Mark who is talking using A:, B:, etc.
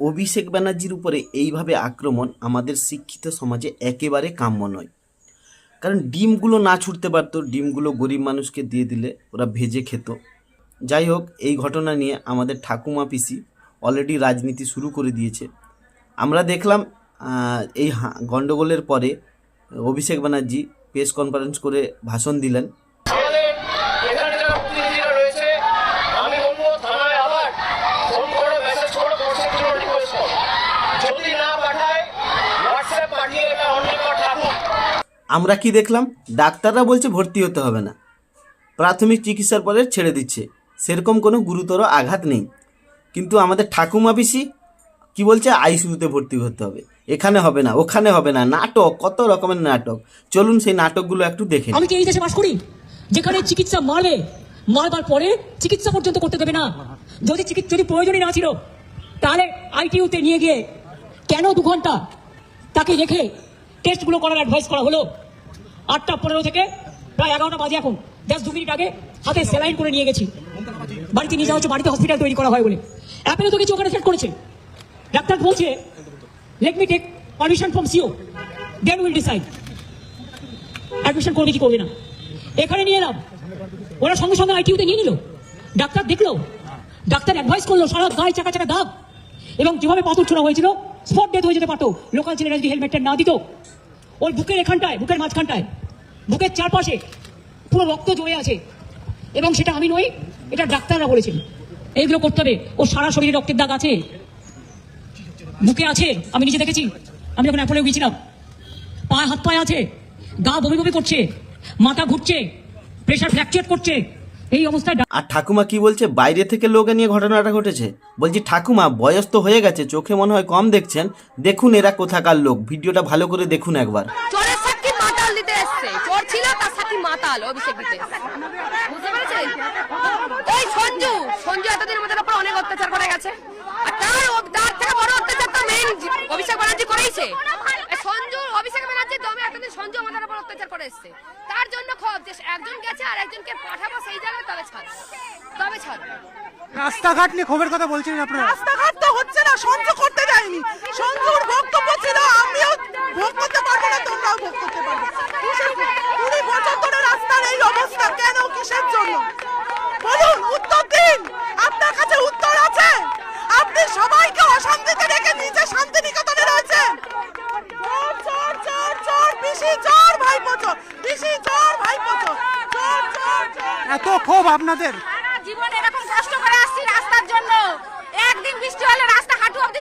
A: অভিষেক ব্যানার্জির উপরে এইভাবে আক্রমণ আমাদের শিক্ষিত সমাজে একেবারে কাম্য নয়। কারণ ডিমগুলো না ছুটতে পারতো, ডিমগুলো গরিব মানুষকে দিয়ে দিলে ওরা ভেজে খেত। যাই হোক, এই ঘটনা নিয়ে আমাদের ঠাকুমা পিসি অলরেডি রাজনীতি শুরু করে দিয়েছে। আমরা দেখলাম এই গণ্ডগোলের পরে অভিষেক ব্যানার্জি প্রেস কনফারেন্স করে ভাষণ দিলেন। আমরা কি দেখলাম, ডাক্তাররা বলছে ভর্তি হতে হবে না, প্রাথমিক চিকিৎসার পরে ছেড়ে দিচ্ছে, সেরকম কোনো গুরুতর আঘাত নেই। কিন্তু আমাদের ঠাকুমা পিসি কি বলছে, আইসিইউতে ভর্তি হতে হবে, এখানে হবে না, ওখানে হবে না, নাটক, কত রকমের নাটক। চলুন সেই নাটকগুলো একটু দেখে।
B: আমি কি এই দেশে বাস করি যেখানে চিকিৎসা মারবার পরে চিকিৎসা পর্যন্ত করতে দেবে না? যদি প্রয়োজনই না ছিল তাহলে আইটিইউতে নিয়ে গিয়ে কেন 2 ঘন্টা তাকে রেখে টেস্টগুলো করার অ্যাডভাইস করা হলো? 8:15 থেকে প্রায় 11টা বাজে, এখন জাস্ট 2 মিনিট আগে হাতে স্যালাইন করে নিয়ে গেছি, বাড়িতে নিয়ে যাওয়া হচ্ছে, বাড়িতে হসপিটাল তৈরি করা হয় বলে। অ্যাপেলে তো কিছু ওখানে সেট করেছে, ডাক্তার বলছে let me take permission from CO, then will decide admission করবে কি করবে না। এখানে নিয়ে এলাম, ওরা সঙ্গে সঙ্গে আইটিইউতে নিয়ে নিল। ডাক্তার দেখলো, ডাক্তার অ্যাডভাইস করলো, সারা গায়ে চাকা চাকা দাগ, এবং যেভাবে পাথর ছোড়া হয়েছিল স্পট ডেথ হয়ে যেতে পারতো লোকাল ছেলেরা যদি হেলমেটটা না দিত। ওর বুকের এখানটায়, বুকের মাঝখানটায়, বুকের চারপাশে পুরো রক্ত জমে আছে, এবং সেটা আমি নই, এটা ডাক্তাররা বলেছেন। এইগুলো করতে হবে। ও সারা শরীরে রক্তের দাগ আছে, বুকে আছে, আমি নিজে দেখেছি, আমি যখন অ্যাপোলে গিয়েছিলাম। পায়ে হাত পায়ে আছে, গা বমি বমি করছে, মাথা ঘুরছে, প্রেশার ফ্র্যাকচার করছে, এই অবস্থায়।
A: আর ঠাকুমা কি বলছে, বাইরে থেকে লোকে নিয়ে ঘটনাটা ঘটেছে। বলছি ঠাকুমা, বয়স তো হয়ে গেছে, চোখে মনে হয় কম দেখছেন, দেখুন এরা কোথাকার লোক, ভিডিওটা ভালো করে দেখুন একবার।
C: চোরের সাক্ষী মাতাল দিতে এসছে, চোর ছিল তার সাক্ষী মাতাল অভিষেক দিতে এসছে, বুঝতে পেরেছেন? ওই সঞ্জু এতদিনের মধ্যে উপর অনেক অত্যাচার করে গেছে, আর তার থেকে বড় অত্যাচার তো মেইন অভিষেক ব্যানার্জি করেইছে। অভিষেক ব্যানার্জির দমে এতদিন সঞ্জু আমাদের উপর অত্যাচার করে এসছে, তার জন্য ক্ষোভ যে একজন গেছে আর একজনকে পাঠাবো সেই জায়গায়, তবে ছাড়।
D: রাস্তাঘাট নিয়ে ক্ষোভের কথা বলছেন আপনারা?
E: রাস্তাঘাট তো হচ্ছে না, সঞ্জু করতে যায়নি, সঞ্জুর বক্তব্য ছিল আমিও ভোগ করতে পারবো না, তোমরাও ভোগ করতে পারবে। 20 বছর ধরে রাস্তার এই অবস্থা কেন, কিসের জন্য বলুন? উত্তর দিন, আপনার কাছে উত্তর আছে? আপনি সবাইকে অশান্তিতে রেখে নিজে শান্তিনিকেতনে রয়েছেন।
D: এত ক্ষোভ আপনাদের?
C: জীবনে এরকম কষ্ট করে আসছি রাস্তার জন্য, একদিন বৃষ্টি হলে